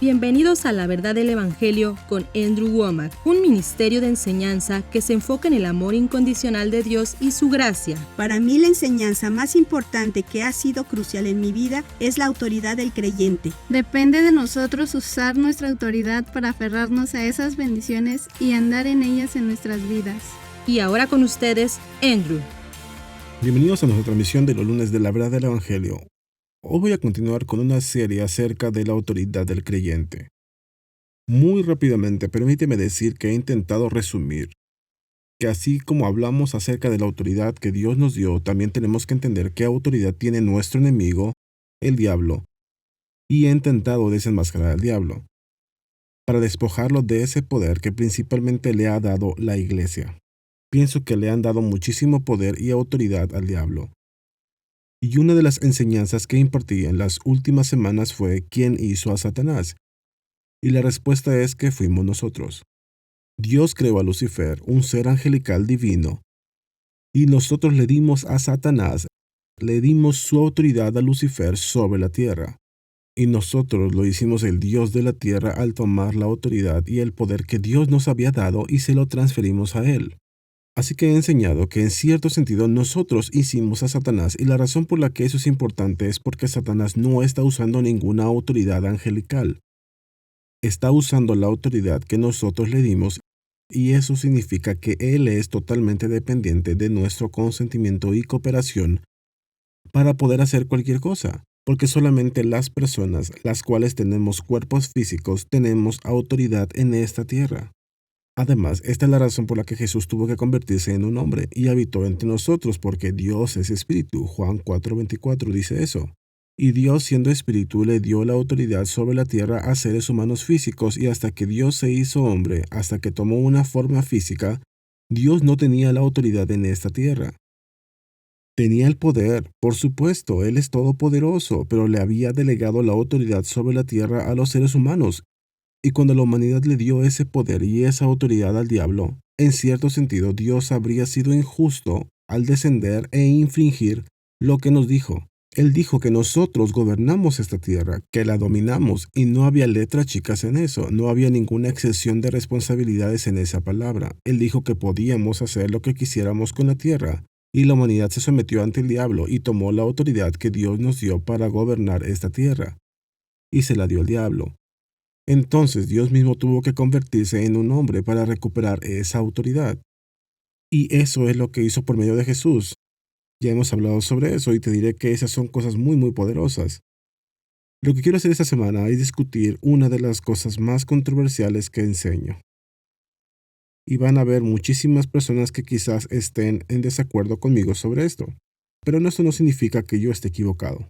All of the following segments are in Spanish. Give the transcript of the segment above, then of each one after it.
Bienvenidos a La Verdad del Evangelio con Andrew Wommack, un ministerio de enseñanza que se enfoca en el amor incondicional de Dios y su gracia. Para mí la enseñanza más importante que ha sido crucial en mi vida es la autoridad del creyente. Depende de nosotros usar nuestra autoridad para aferrarnos a esas bendiciones y andar en ellas en nuestras vidas. Y ahora con ustedes, Andrew. Bienvenidos a nuestra transmisión de los lunes de La Verdad del Evangelio. Hoy voy a continuar con una serie acerca de la autoridad del creyente. Muy rápidamente, permíteme decir que he intentado resumir que así como hablamos acerca de la autoridad que Dios nos dio, también tenemos que entender qué autoridad tiene nuestro enemigo, el diablo, y he intentado desenmascarar al diablo, para despojarlo de ese poder que principalmente le ha dado la iglesia. Pienso que le han dado muchísimo poder y autoridad al diablo. Y una de las enseñanzas que impartí en las últimas semanas fue ¿quién hizo a Satanás? Y la respuesta es que fuimos nosotros. Dios creó a Lucifer, un ser angelical divino, y nosotros le dimos a Satanás, le dimos su autoridad a Lucifer sobre la tierra. Y nosotros lo hicimos el Dios de la tierra al tomar la autoridad y el poder que Dios nos había dado y se lo transferimos a él. Así que he enseñado que en cierto sentido nosotros hicimos a Satanás y la razón por la que eso es importante es porque Satanás no está usando ninguna autoridad angelical. Está usando la autoridad que nosotros le dimos y eso significa que él es totalmente dependiente de nuestro consentimiento y cooperación para poder hacer cualquier cosa, porque solamente las personas las cuales tenemos cuerpos físicos tenemos autoridad en esta tierra. Además, esta es la razón por la que Jesús tuvo que convertirse en un hombre y habitó entre nosotros, porque Dios es espíritu. Juan 4:24 dice eso. Y Dios, siendo espíritu, le dio la autoridad sobre la tierra a seres humanos físicos, y hasta que Dios se hizo hombre, hasta que tomó una forma física, Dios no tenía la autoridad en esta tierra. Tenía el poder, por supuesto, Él es todopoderoso, pero le había delegado la autoridad sobre la tierra a los seres humanos. Y cuando la humanidad le dio ese poder y esa autoridad al diablo, en cierto sentido Dios habría sido injusto al descender e infringir lo que nos dijo. Él dijo que nosotros gobernamos esta tierra, que la dominamos, y no había letras chicas en eso, no había ninguna excesión de responsabilidades en esa palabra. Él dijo que podíamos hacer lo que quisiéramos con la tierra, y la humanidad se sometió ante el diablo y tomó la autoridad que Dios nos dio para gobernar esta tierra, y se la dio al diablo. Entonces Dios mismo tuvo que convertirse en un hombre para recuperar esa autoridad. Y eso es lo que hizo por medio de Jesús. Ya hemos hablado sobre eso y te diré que esas son cosas muy muy poderosas. Lo que quiero hacer esta semana es discutir una de las cosas más controversiales que enseño. Y van a haber muchísimas personas que quizás estén en desacuerdo conmigo sobre esto. Pero esto no significa que yo esté equivocado.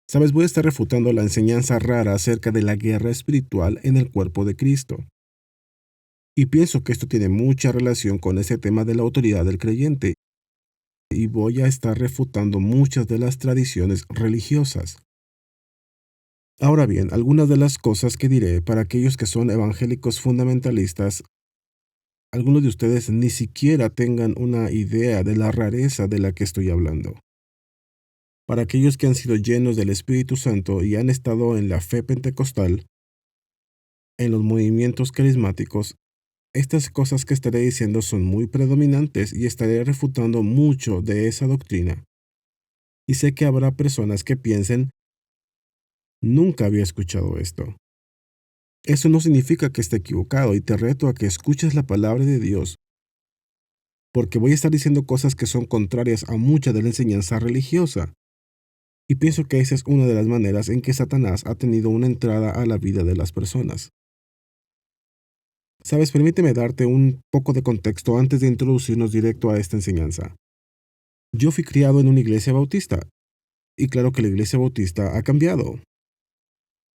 Sabes, voy a estar refutando la enseñanza rara acerca de la guerra espiritual en el cuerpo de Cristo. Y pienso que esto tiene mucha relación con ese tema de la autoridad del creyente. Y voy a estar refutando muchas de las tradiciones religiosas. Ahora bien, algunas de las cosas que diré para aquellos que son evangélicos fundamentalistas, algunos de ustedes ni siquiera tengan una idea de la rareza de la que estoy hablando. Para aquellos que han sido llenos del Espíritu Santo y han estado en la fe pentecostal, en los movimientos carismáticos, estas cosas que estaré diciendo son muy predominantes y estaré refutando mucho de esa doctrina. Y sé que habrá personas que piensen, nunca había escuchado esto. Eso no significa que esté equivocado y te reto a que escuches la palabra de Dios, porque voy a estar diciendo cosas que son contrarias a mucha de la enseñanza religiosa. Y pienso que esa es una de las maneras en que Satanás ha tenido una entrada a la vida de las personas. Sabes, permíteme darte un poco de contexto antes de introducirnos directo a esta enseñanza. Yo fui criado en una iglesia bautista, y claro que la iglesia bautista ha cambiado.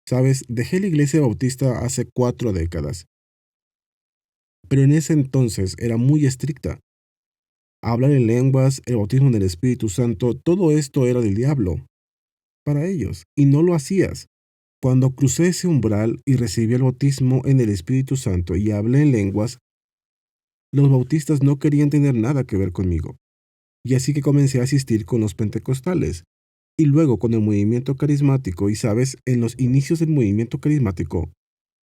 Sabes, dejé la iglesia bautista hace 4 décadas, pero en ese entonces era muy estricta. Hablar en lenguas, el bautismo en el Espíritu Santo, todo esto era del diablo para ellos, y no lo hacías. Cuando crucé ese umbral y recibí el bautismo en el Espíritu Santo y hablé en lenguas, los bautistas no querían tener nada que ver conmigo. Y así que comencé a asistir con los pentecostales. Y luego con el movimiento carismático, y sabes, en los inicios del movimiento carismático,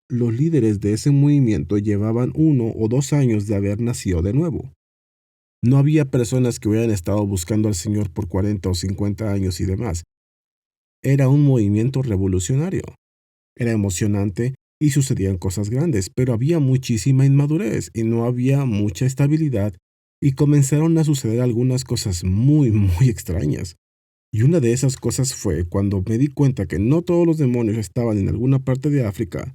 los líderes de ese movimiento llevaban 1 o 2 años de haber nacido de nuevo. No había personas que hubieran estado buscando al Señor por 40 o 50 años y demás. Era un movimiento revolucionario. Era emocionante y sucedían cosas grandes, pero había muchísima inmadurez y no había mucha estabilidad y comenzaron a suceder algunas cosas muy extrañas. Y una de esas cosas fue cuando me di cuenta que no todos los demonios estaban en alguna parte de África,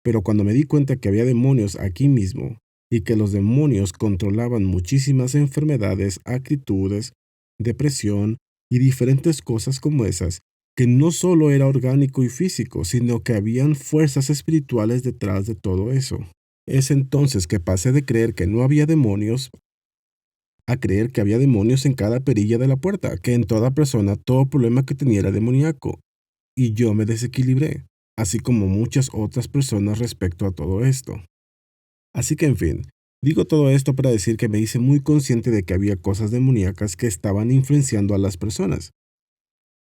pero cuando me di cuenta que había demonios aquí mismo y que los demonios controlaban muchísimas enfermedades, actitudes, depresión y diferentes cosas como esas, que no solo era orgánico y físico, sino que habían fuerzas espirituales detrás de todo eso. Es entonces que pasé de creer que no había demonios a creer que había demonios en cada perilla de la puerta, que en toda persona todo problema que tenía era demoníaco. Y yo me desequilibré, así como muchas otras personas respecto a todo esto. Así que en fin, digo todo esto para decir que me hice muy consciente de que había cosas demoníacas que estaban influenciando a las personas.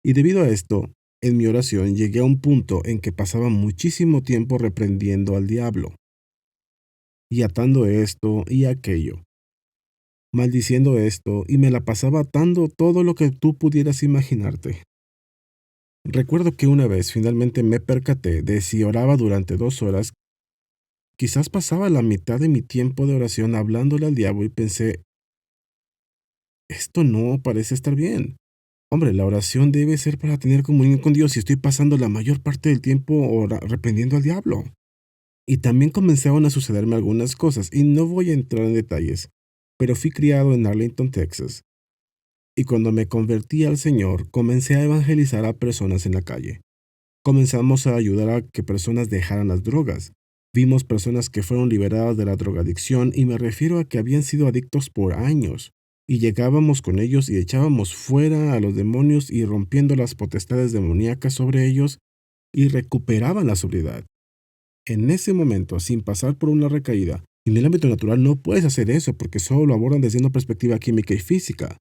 Y debido a esto, en mi oración llegué a un punto en que pasaba muchísimo tiempo reprendiendo al diablo, y atando esto y aquello, maldiciendo esto, y me la pasaba atando todo lo que tú pudieras imaginarte. Recuerdo que una vez finalmente me percaté de si oraba durante 2 horas, quizás pasaba la mitad de mi tiempo de oración hablándole al diablo y pensé, esto no parece estar bien. Hombre, la oración debe ser para tener comunión con Dios y estoy pasando la mayor parte del tiempo reprendiendo al diablo. Y también comenzaron a sucederme algunas cosas, y no voy a entrar en detalles, pero fui criado en Arlington, Texas. Y cuando me convertí al Señor, comencé a evangelizar a personas en la calle. Comenzamos a ayudar a que personas dejaran las drogas. Vimos personas que fueron liberadas de la drogadicción, y me refiero a que habían sido adictos por años. Y llegábamos con ellos y echábamos fuera a los demonios y rompiendo las potestades demoníacas sobre ellos, y recuperaban la sobriedad. En ese momento, sin pasar por una recaída, en el ámbito natural no puedes hacer eso porque solo lo abordan desde una perspectiva química y física.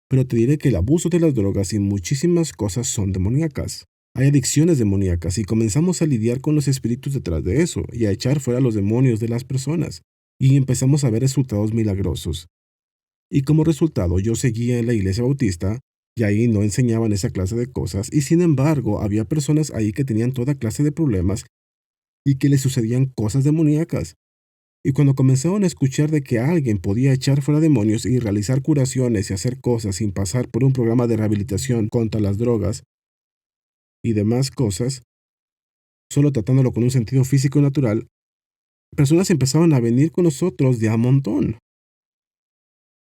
Pero te diré que el abuso de las drogas y muchísimas cosas son demoníacas. Hay adicciones demoníacas y comenzamos a lidiar con los espíritus detrás de eso y a echar fuera los demonios de las personas. Y empezamos a ver resultados milagrosos. Y como resultado yo seguía en la iglesia bautista y ahí no enseñaban esa clase de cosas y sin embargo había personas ahí que tenían toda clase de problemas y que les sucedían cosas demoníacas. Y cuando comenzaron a escuchar de que alguien podía echar fuera demonios y realizar curaciones y hacer cosas sin pasar por un programa de rehabilitación contra las drogas y demás cosas, solo tratándolo con un sentido físico y natural, personas empezaban a venir con nosotros de a montón.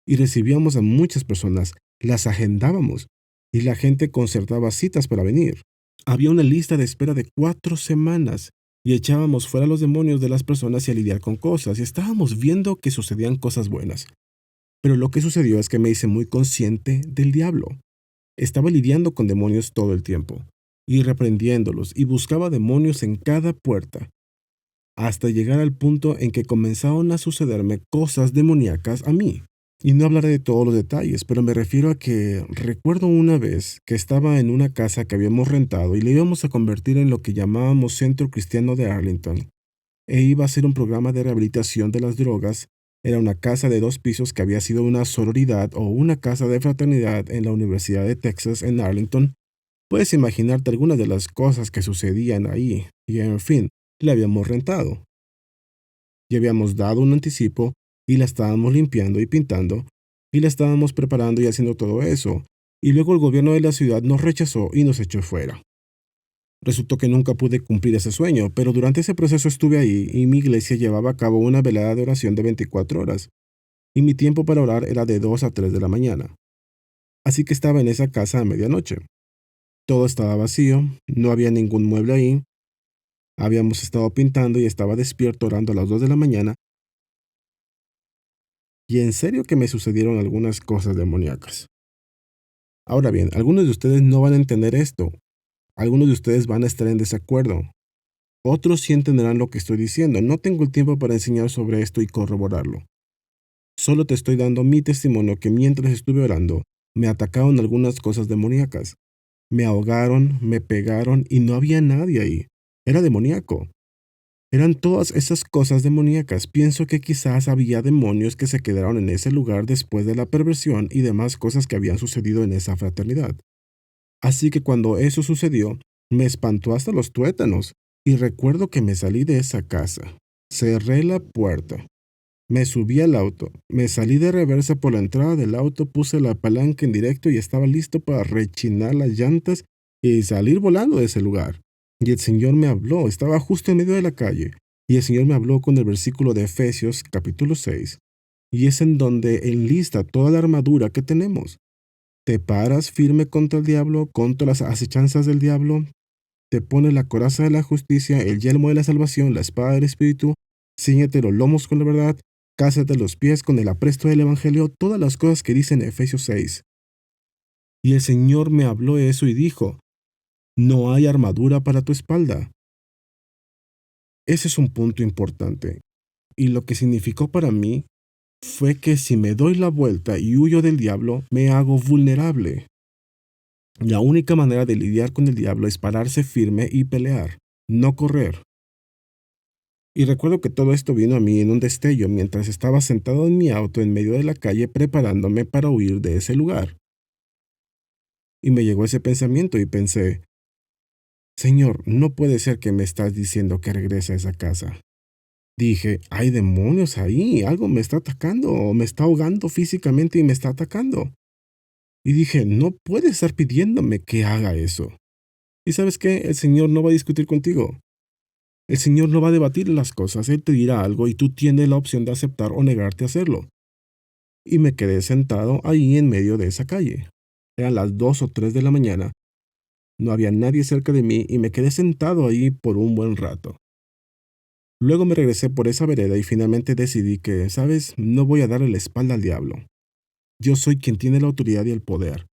Y recibíamos a muchas personas, las agendábamos y la gente concertaba citas para venir. Había una lista de espera de 4 semanas. Y echábamos fuera los demonios de las personas y a lidiar con cosas, y estábamos viendo que sucedían cosas buenas. Pero lo que sucedió es que me hice muy consciente del diablo. Estaba lidiando con demonios todo el tiempo, y reprendiéndolos, y buscaba demonios en cada puerta, hasta llegar al punto en que comenzaron a sucederme cosas demoníacas a mí. Y no hablaré de todos los detalles, pero me refiero a que recuerdo una vez que estaba en una casa que habíamos rentado y le íbamos a convertir en lo que llamábamos Centro Cristiano de Arlington. E iba a ser un programa de rehabilitación de las drogas. Era una casa de 2 pisos que había sido una sororidad o una casa de fraternidad en la Universidad de Texas en Arlington. Puedes imaginarte algunas de las cosas que sucedían ahí. Y en fin, le habíamos rentado. Y habíamos dado un anticipo. Y la estábamos limpiando y pintando, y la estábamos preparando y haciendo todo eso. Y luego el gobierno de la ciudad nos rechazó y nos echó fuera. Resultó que nunca pude cumplir ese sueño, pero durante ese proceso estuve ahí y mi iglesia llevaba a cabo una velada de oración de 24 horas. Y mi tiempo para orar era de 2 a 3 de la mañana. Así que estaba en esa casa a medianoche. Todo estaba vacío, no había ningún mueble ahí. Habíamos estado pintando y estaba despierto orando a las 2 de la mañana. Y en serio que me sucedieron algunas cosas demoníacas. Ahora bien, algunos de ustedes no van a entender esto. Algunos de ustedes van a estar en desacuerdo. Otros sí entenderán lo que estoy diciendo. No tengo el tiempo para enseñar sobre esto y corroborarlo. Solo te estoy dando mi testimonio que mientras estuve orando, me atacaron algunas cosas demoníacas. Me ahogaron, me pegaron y no había nadie ahí. Era demoníaco. Eran todas esas cosas demoníacas. Pienso que quizás había demonios que se quedaron en ese lugar después de la perversión y demás cosas que habían sucedido en esa fraternidad. Así que cuando eso sucedió, me espantó hasta los tuétanos y recuerdo que me salí de esa casa. Cerré la puerta. Me subí al auto, me salí de reversa por la entrada del auto, puse la palanca en directo y estaba listo para rechinar las llantas y salir volando de ese lugar. Y el Señor me habló, estaba justo en medio de la calle, y el Señor me habló con el versículo de Efesios capítulo 6, y es en donde enlista toda la armadura que tenemos. Te paras firme contra el diablo, contra las acechanzas del diablo, te pones la coraza de la justicia, el yelmo de la salvación, la espada del Espíritu, cíñete los lomos con la verdad, cásate los pies con el apresto del Evangelio, todas las cosas que dice en Efesios 6. Y el Señor me habló eso y dijo, no hay armadura para tu espalda. Ese es un punto importante. Y lo que significó para mí fue que si me doy la vuelta y huyo del diablo, me hago vulnerable. La única manera de lidiar con el diablo es pararse firme y pelear, no correr. Y recuerdo que todo esto vino a mí en un destello mientras estaba sentado en mi auto en medio de la calle preparándome para huir de ese lugar. Y me llegó ese pensamiento y pensé, Señor, no puede ser que me estás diciendo que regrese a esa casa. Dije, hay demonios ahí, algo me está atacando o me está ahogando físicamente y me está atacando. Y dije, no puede estar pidiéndome que haga eso. ¿Y sabes qué? El Señor no va a discutir contigo. El Señor no va a debatir las cosas, Él te dirá algo y tú tienes la opción de aceptar o negarte a hacerlo. Y me quedé sentado ahí en medio de esa calle. Eran las 2 o 3 de la mañana. No había nadie cerca de mí y me quedé sentado ahí por un buen rato. Luego me regresé por esa vereda y finalmente decidí que, ¿sabes? No voy a darle la espalda al diablo. Yo soy quien tiene la autoridad y el poder.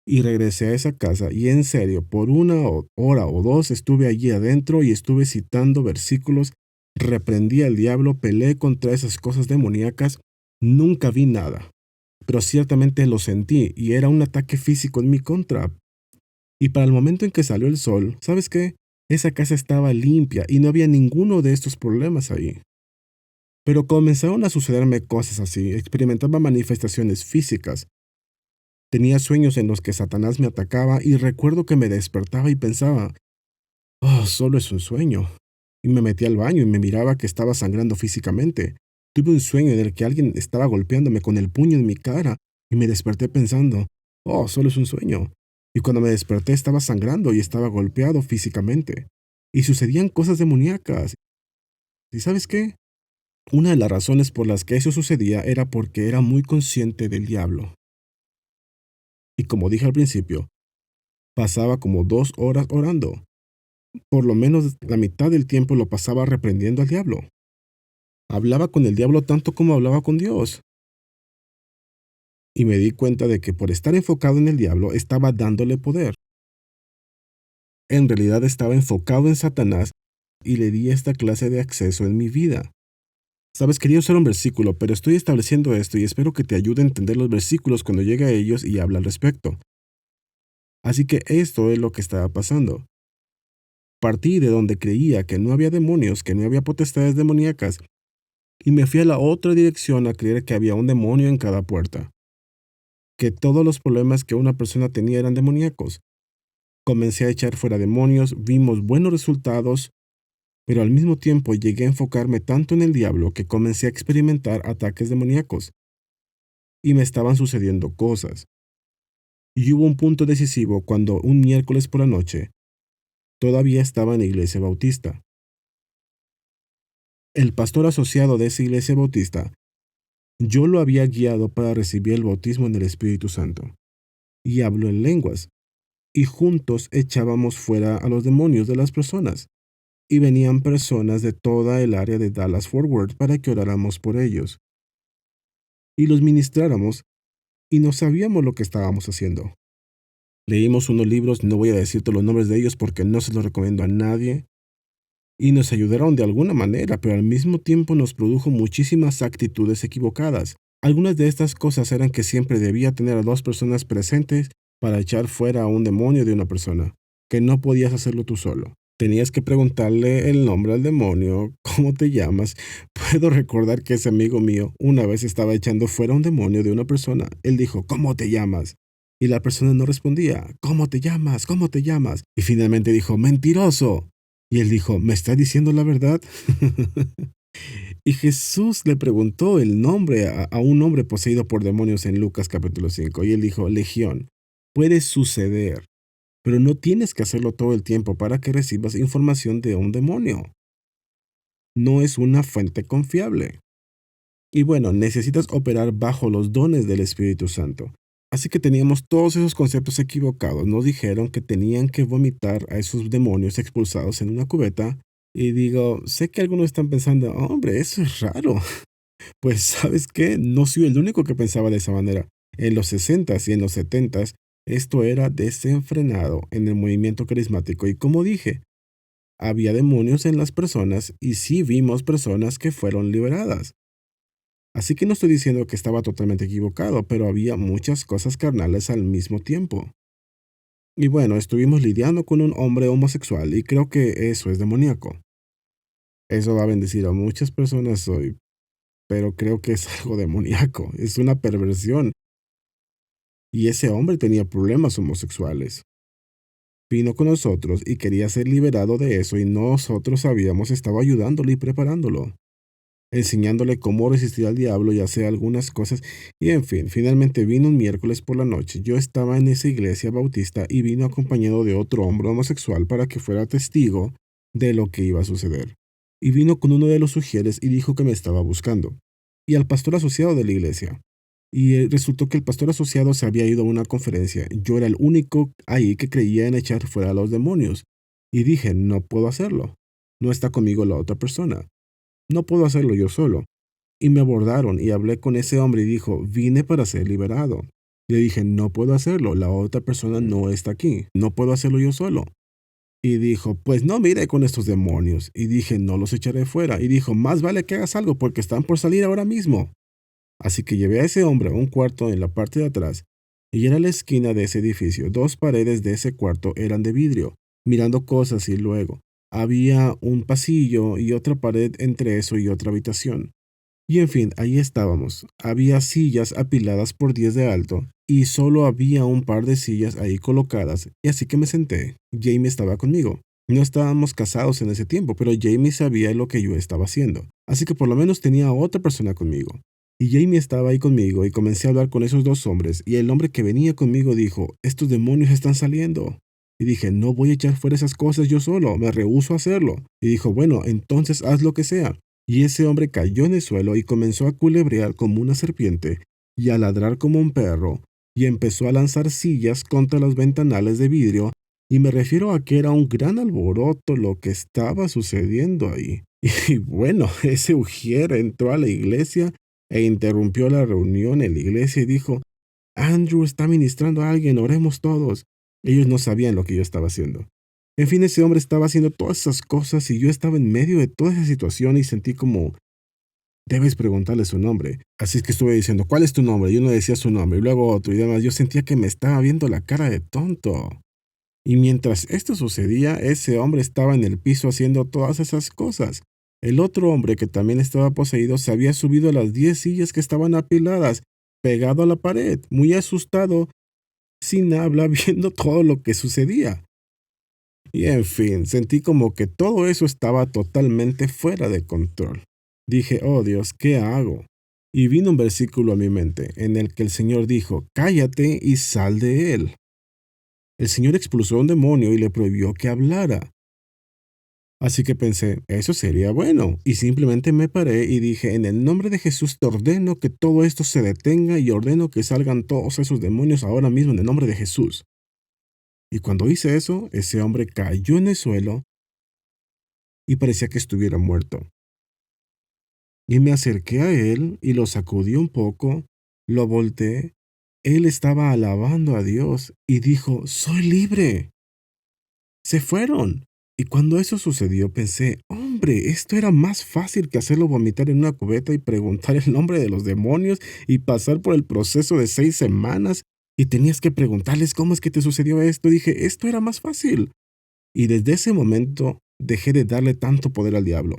Y regresé a esa casa y en serio, por una hora o dos estuve allí adentro y estuve citando versículos, reprendí al diablo, peleé contra esas cosas demoníacas, nunca vi nada. Pero ciertamente lo sentí y era un ataque físico en mi contra. Y para el momento en que salió el sol, ¿sabes qué? Esa casa estaba limpia y no había ninguno de estos problemas ahí. Pero comenzaron a sucederme cosas así, experimentaba manifestaciones físicas. Tenía sueños en los que Satanás me atacaba y recuerdo que me despertaba y pensaba, solo es un sueño. Y me metí al baño y me miraba que estaba sangrando físicamente. Tuve un sueño en el que alguien estaba golpeándome con el puño en mi cara y me desperté pensando, solo es un sueño. Y cuando me desperté estaba sangrando y estaba golpeado físicamente. Y sucedían cosas demoníacas. ¿Y sabes qué? Una de las razones por las que eso sucedía era porque era muy consciente del diablo. Y como dije al principio, pasaba como 2 horas orando. Por lo menos la mitad del tiempo lo pasaba reprendiendo al diablo. Hablaba con el diablo tanto como hablaba con Dios. Y me di cuenta de que por estar enfocado en el diablo estaba dándole poder. En realidad estaba enfocado en Satanás y le di esta clase de acceso en mi vida. Sabes, quería usar un versículo, pero estoy estableciendo esto y espero que te ayude a entender los versículos cuando llegue a ellos y habla al respecto. Así que esto es lo que estaba pasando. Partí de donde creía que no había demonios, que no había potestades demoníacas, y me fui a la otra dirección a creer que había un demonio en cada puerta. Que todos los problemas que una persona tenía eran demoníacos. Comencé a echar fuera demonios, vimos buenos resultados, pero al mismo tiempo llegué a enfocarme tanto en el diablo que comencé a experimentar ataques demoníacos. Y me estaban sucediendo cosas. Y hubo un punto decisivo cuando un miércoles por la noche, todavía estaba en la iglesia bautista. El pastor asociado de esa iglesia bautista, yo lo había guiado para recibir el bautismo en el Espíritu Santo. Y habló en lenguas. Y juntos echábamos fuera a los demonios de las personas. Y venían personas de toda el área de Dallas-Fort Worth para que oráramos por ellos. Y los ministráramos, y no sabíamos lo que estábamos haciendo. Leímos unos libros, no voy a decirte los nombres de ellos porque no se los recomiendo a nadie, y nos ayudaron de alguna manera, pero al mismo tiempo nos produjo muchísimas actitudes equivocadas. Algunas de estas cosas eran que siempre debía tener a 2 personas presentes para echar fuera a un demonio de una persona, que no podías hacerlo tú solo. Tenías que preguntarle el nombre al demonio, ¿cómo te llamas? Puedo recordar que ese amigo mío una vez estaba echando fuera un demonio de una persona. Él dijo, ¿cómo te llamas? Y la persona no respondía, ¿cómo te llamas? ¿Cómo te llamas? Y finalmente dijo, mentiroso. Y él dijo, ¿me está diciendo la verdad? Y Jesús le preguntó el nombre a un hombre poseído por demonios en Lucas capítulo 5. Y él dijo, Legión, puede suceder, pero no tienes que hacerlo todo el tiempo para que recibas información de un demonio. No es una fuente confiable. Y bueno, necesitas operar bajo los dones del Espíritu Santo. Así que teníamos todos esos conceptos equivocados. Nos dijeron que tenían que vomitar a esos demonios expulsados en una cubeta. Y digo, sé que algunos están pensando, hombre, eso es raro. Pues, ¿sabes qué? No soy el único que pensaba de esa manera. En los 60s y en los 70s, esto era desenfrenado en el movimiento carismático. Y como dije, había demonios en las personas y sí vimos personas que fueron liberadas. Así que no estoy diciendo que estaba totalmente equivocado, pero había muchas cosas carnales al mismo tiempo. Y bueno, estuvimos lidiando con un hombre homosexual y creo que eso es demoníaco. Eso va a bendecir a muchas personas hoy, pero creo que es algo demoníaco, es una perversión. Y ese hombre tenía problemas homosexuales. Vino con nosotros y quería ser liberado de eso y nosotros habíamos estado ayudándole y preparándolo, enseñándole cómo resistir al diablo y hacer algunas cosas. Y en fin, finalmente vino un miércoles por la noche. Yo estaba en esa iglesia bautista y vino acompañado de otro hombre homosexual para que fuera testigo de lo que iba a suceder. Y vino con uno de los sugieres y dijo que me estaba buscando. Y al pastor asociado de la iglesia. Y resultó que el pastor asociado se había ido a una conferencia. Yo era el único ahí que creía en echar fuera a los demonios. Y dije, no puedo hacerlo. No está conmigo la otra persona. No puedo hacerlo yo solo. Y me abordaron y hablé con ese hombre y dijo, vine para ser liberado. Le dije, no puedo hacerlo. La otra persona no está aquí. No puedo hacerlo yo solo. Y dijo, pues no me iré con estos demonios. Y dije, no los echaré fuera. Y dijo, más vale que hagas algo porque están por salir ahora mismo. Así que llevé a ese hombre a un cuarto en la parte de atrás, y era la esquina de ese edificio. 2 paredes de ese cuarto eran de vidrio, mirando cosas, y luego había un pasillo y otra pared entre eso y otra habitación. Y en fin, ahí estábamos. Había sillas apiladas por 10 de alto, y solo había un par de sillas ahí colocadas, y así que me senté. Jamie estaba conmigo. No estábamos casados en ese tiempo, pero Jamie sabía lo que yo estaba haciendo, así que por lo menos tenía a otra persona conmigo. Y Jamie estaba ahí conmigo y comencé a hablar con esos 2 hombres, y el hombre que venía conmigo dijo, estos demonios están saliendo. Y dije, no voy a echar fuera esas cosas yo solo, me rehúso a hacerlo. Y dijo, bueno, entonces haz lo que sea. Y ese hombre cayó en el suelo y comenzó a culebrear como una serpiente y a ladrar como un perro, y empezó a lanzar sillas contra los ventanales de vidrio, y me refiero a que era un gran alboroto lo que estaba sucediendo ahí. Y bueno, ese ujier entró a la iglesia e interrumpió la reunión en la iglesia y dijo, Andrew está ministrando a alguien, oremos todos. Ellos no sabían lo que yo estaba haciendo. En fin, ese hombre estaba haciendo todas esas cosas y yo estaba en medio de toda esa situación y sentí como, debes preguntarle su nombre. Así es que estuve diciendo, ¿cuál es tu nombre? Y uno decía su nombre y luego otro y demás. Yo sentía que me estaba viendo la cara de tonto. Y mientras esto sucedía, ese hombre estaba en el piso haciendo todas esas cosas. El otro hombre que también estaba poseído se había subido a las 10 sillas que estaban apiladas, pegado a la pared, muy asustado, sin habla, viendo todo lo que sucedía. Y en fin, sentí como que todo eso estaba totalmente fuera de control. Dije, oh Dios, ¿qué hago? Y vino un versículo a mi mente en el que el Señor dijo, cállate y sal de él. El Señor expulsó a un demonio y le prohibió que hablara. Así que pensé, eso sería bueno, y simplemente me paré y dije, en el nombre de Jesús te ordeno que todo esto se detenga y ordeno que salgan todos esos demonios ahora mismo en el nombre de Jesús. Y cuando hice eso, ese hombre cayó en el suelo y parecía que estuviera muerto. Y me acerqué a él y lo sacudí un poco, lo volteé. Él estaba alabando a Dios y dijo, soy libre. Se fueron. Y cuando eso sucedió pensé, hombre, esto era más fácil que hacerlo vomitar en una cubeta y preguntar el nombre de los demonios y pasar por el proceso de 6 semanas y tenías que preguntarles cómo es que te sucedió esto. Dije, esto era más fácil. Y desde ese momento dejé de darle tanto poder al diablo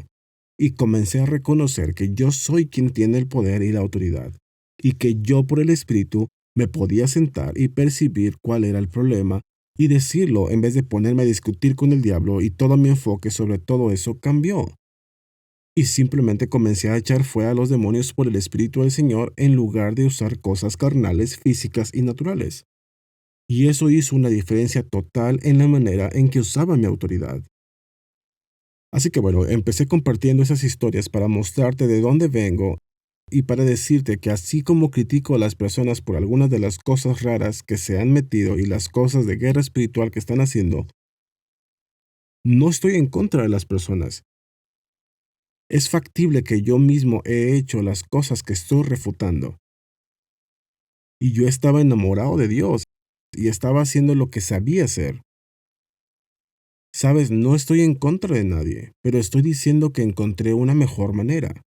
y comencé a reconocer que yo soy quien tiene el poder y la autoridad, y que yo por el Espíritu me podía sentar y percibir cuál era el problema y decirlo en vez de ponerme a discutir con el diablo, y todo mi enfoque sobre todo eso cambió. Y simplemente comencé a echar fuera a los demonios por el Espíritu del Señor en lugar de usar cosas carnales, físicas y naturales. Y eso hizo una diferencia total en la manera en que usaba mi autoridad. Así que bueno, empecé compartiendo esas historias para mostrarte de dónde vengo y para decirte que así como critico a las personas por algunas de las cosas raras que se han metido y las cosas de guerra espiritual que están haciendo, no estoy en contra de las personas. Es factible que yo mismo he hecho las cosas que estoy refutando. Y yo estaba enamorado de Dios y estaba haciendo lo que sabía hacer. Sabes, no estoy en contra de nadie, pero estoy diciendo que encontré una mejor manera.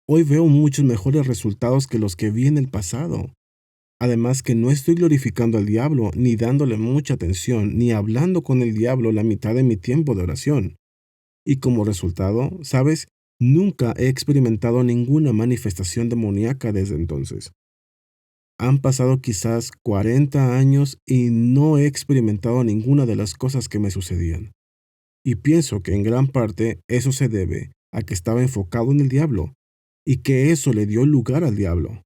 Hoy veo muchos mejores resultados que los que vi en el pasado. Además que no estoy glorificando al diablo, ni dándole mucha atención, ni hablando con el diablo la mitad de mi tiempo de oración. Y como resultado, ¿sabes? Nunca he experimentado ninguna manifestación demoníaca desde entonces. Han pasado quizás 40 años y no he experimentado ninguna de las cosas que me sucedían. Y pienso que en gran parte eso se debe a que estaba enfocado en el diablo, y que eso le dio lugar al diablo.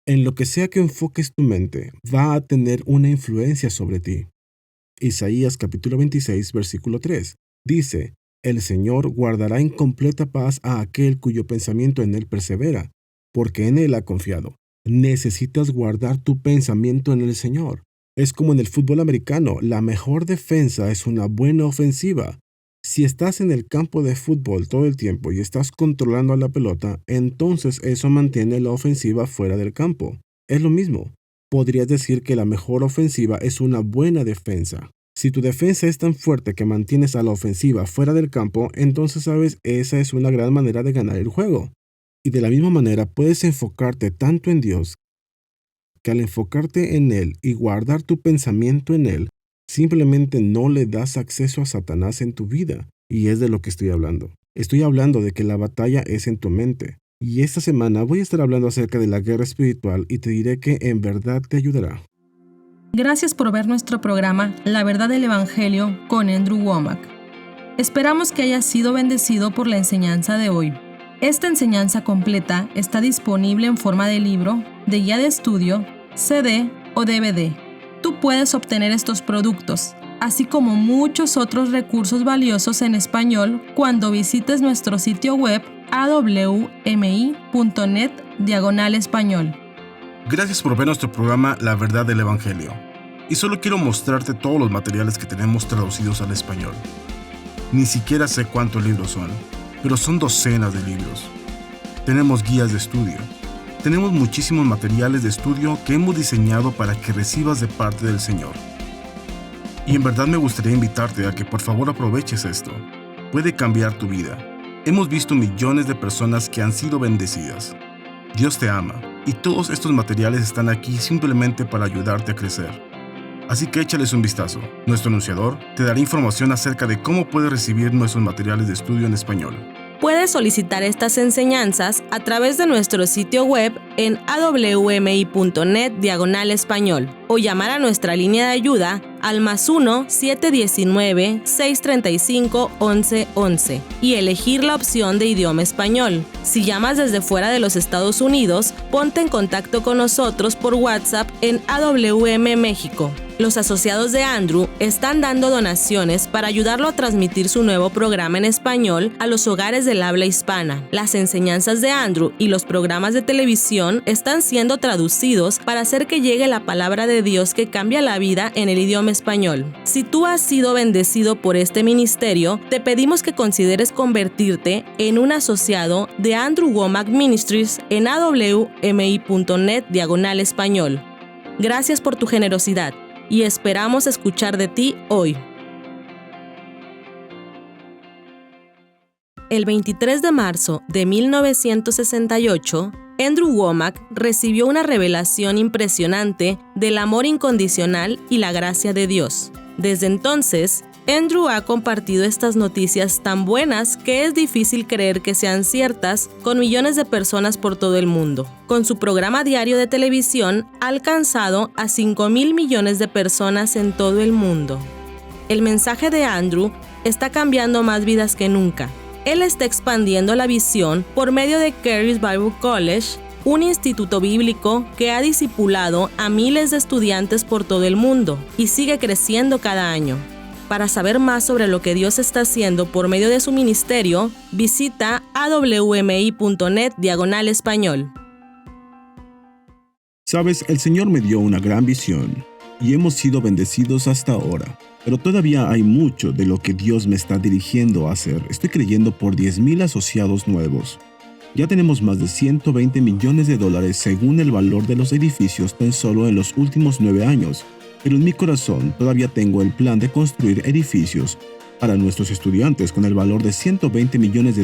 En lo que sea que enfoques tu mente, va a tener una influencia sobre ti. Isaías capítulo 26, versículo 3, dice, «El Señor guardará en completa paz a aquel cuyo pensamiento en él persevera, porque en él ha confiado». Necesitas guardar tu pensamiento en el Señor. Es como en el fútbol americano, la mejor defensa es una buena ofensiva. Si estás en el campo de fútbol todo el tiempo y estás controlando a la pelota, entonces eso mantiene la ofensiva fuera del campo. Es lo mismo. Podrías decir que la mejor ofensiva es una buena defensa. Si tu defensa es tan fuerte que mantienes a la ofensiva fuera del campo, entonces sabes, esa es una gran manera de ganar el juego. Y de la misma manera puedes enfocarte tanto en Dios que al enfocarte en Él y guardar tu pensamiento en Él, simplemente no le das acceso a Satanás en tu vida. Y es de lo que estoy hablando. Estoy hablando de que la batalla es en tu mente. Y esta semana voy a estar hablando acerca de la guerra espiritual y te diré que en verdad te ayudará. Gracias por ver nuestro programa La Verdad del Evangelio con Andrew Wommack. Esperamos que hayas sido bendecido por la enseñanza de hoy. Esta enseñanza completa está disponible en forma de libro, de guía de estudio, CD o DVD. Tú puedes obtener estos productos, así como muchos otros recursos valiosos en español cuando visites nuestro sitio web awmi.net/español. Gracias por ver nuestro programa La Verdad del Evangelio. Y solo quiero mostrarte todos los materiales que tenemos traducidos al español. Ni siquiera sé cuántos libros son, pero son docenas de libros. Tenemos guías de estudio. Tenemos muchísimos materiales de estudio que hemos diseñado para que recibas de parte del Señor. Y en verdad me gustaría invitarte a que por favor aproveches esto. Puede cambiar tu vida. Hemos visto millones de personas que han sido bendecidas. Dios te ama y todos estos materiales están aquí simplemente para ayudarte a crecer. Así que échales un vistazo. Nuestro anunciador te dará información acerca de cómo puedes recibir nuestros materiales de estudio en español. Puedes solicitar estas enseñanzas a través de nuestro sitio web en awmi.net/español o llamar a nuestra línea de ayuda al +1 719 635 1111 y elegir la opción de idioma español. Si llamas desde fuera de los Estados Unidos, ponte en contacto con nosotros por WhatsApp en AWM México. Los asociados de Andrew están dando donaciones para ayudarlo a transmitir su nuevo programa en español a los hogares del habla hispana. Las enseñanzas de Andrew y los programas de televisión están siendo traducidos para hacer que llegue la palabra de Dios que cambia la vida en el idioma español. Si tú has sido bendecido por este ministerio, te pedimos que consideres convertirte en un asociado de Andrew Wommack Ministries en awmi.net/español. Gracias por tu generosidad y esperamos escuchar de ti hoy. El 23 de marzo de 1968, Andrew Wommack recibió una revelación impresionante del amor incondicional y la gracia de Dios. Desde entonces, Andrew ha compartido estas noticias tan buenas que es difícil creer que sean ciertas con millones de personas por todo el mundo. Con su programa diario de televisión, ha alcanzado a 5,000 millones de personas en todo el mundo. El mensaje de Andrew está cambiando más vidas que nunca. Él está expandiendo la visión por medio de Charis Bible College, un instituto bíblico que ha discipulado a miles de estudiantes por todo el mundo y sigue creciendo cada año. Para saber más sobre lo que Dios está haciendo por medio de su ministerio, visita awmi.net/español. Sabes, el Señor me dio una gran visión y hemos sido bendecidos hasta ahora. Pero todavía hay mucho de lo que Dios me está dirigiendo a hacer. Estoy creyendo por 10,000 asociados nuevos. Ya tenemos más de $120 millones según el valor de los edificios tan solo en los últimos 9 años. Pero en mi corazón todavía tengo el plan de construir edificios para nuestros estudiantes con el valor de $120 millones.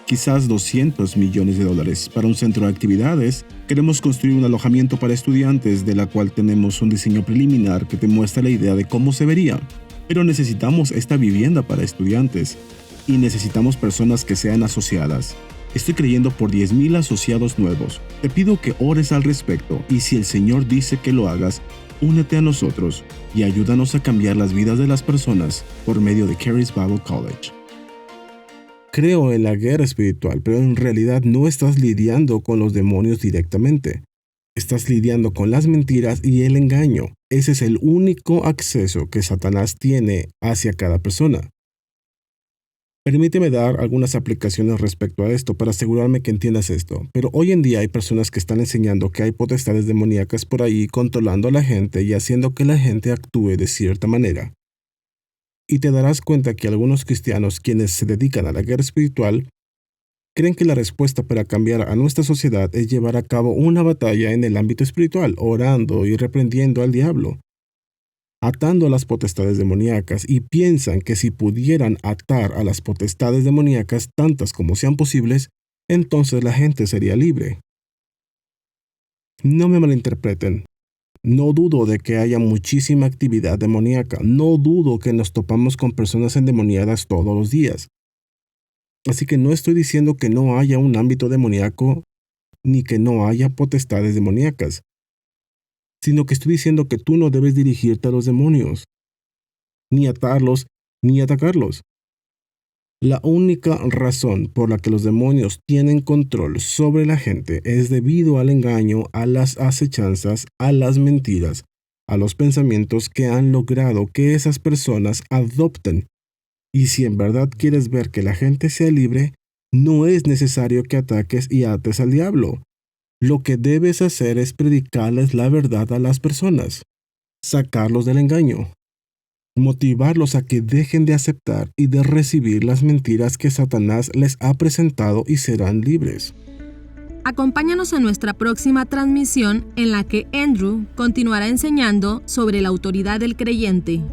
Quizás $200 millones para un centro de actividades. Queremos construir un alojamiento para estudiantes de la cual tenemos un diseño preliminar que te muestra la idea de cómo se vería. Pero necesitamos esta vivienda para estudiantes y necesitamos personas que sean asociadas. Estoy creyendo por 10,000 asociados nuevos. Te pido que ores al respecto y si el Señor dice que lo hagas, únete a nosotros y ayúdanos a cambiar las vidas de las personas por medio de Charis Bible College. Creo en la guerra espiritual, pero en realidad no estás lidiando con los demonios directamente. Estás lidiando con las mentiras y el engaño. Ese es el único acceso que Satanás tiene hacia cada persona. Permíteme dar algunas aplicaciones respecto a esto para asegurarme que entiendas esto. Pero hoy en día hay personas que están enseñando que hay potestades demoníacas por ahí controlando a la gente y haciendo que la gente actúe de cierta manera. Y te darás cuenta que algunos cristianos quienes se dedican a la guerra espiritual creen que la respuesta para cambiar a nuestra sociedad es llevar a cabo una batalla en el ámbito espiritual, orando y reprendiendo al diablo, atando a las potestades demoníacas, y piensan que si pudieran atar a las potestades demoníacas tantas como sean posibles, entonces la gente sería libre. No me malinterpreten. No dudo de que haya muchísima actividad demoníaca. No dudo que nos topamos con personas endemoniadas todos los días. Así que no estoy diciendo que no haya un ámbito demoníaco ni que no haya potestades demoníacas, sino que estoy diciendo que tú no debes dirigirte a los demonios, ni atarlos, ni atacarlos. La única razón por la que los demonios tienen control sobre la gente es debido al engaño, a las acechanzas, a las mentiras, a los pensamientos que han logrado que esas personas adopten. Y si en verdad quieres ver que la gente sea libre, no es necesario que ataques y ates al diablo. Lo que debes hacer es predicarles la verdad a las personas, sacarlos del engaño, motivarlos a que dejen de aceptar y de recibir las mentiras que Satanás les ha presentado y serán libres. Acompáñanos en nuestra próxima transmisión en la que Andrew continuará enseñando sobre la autoridad del creyente.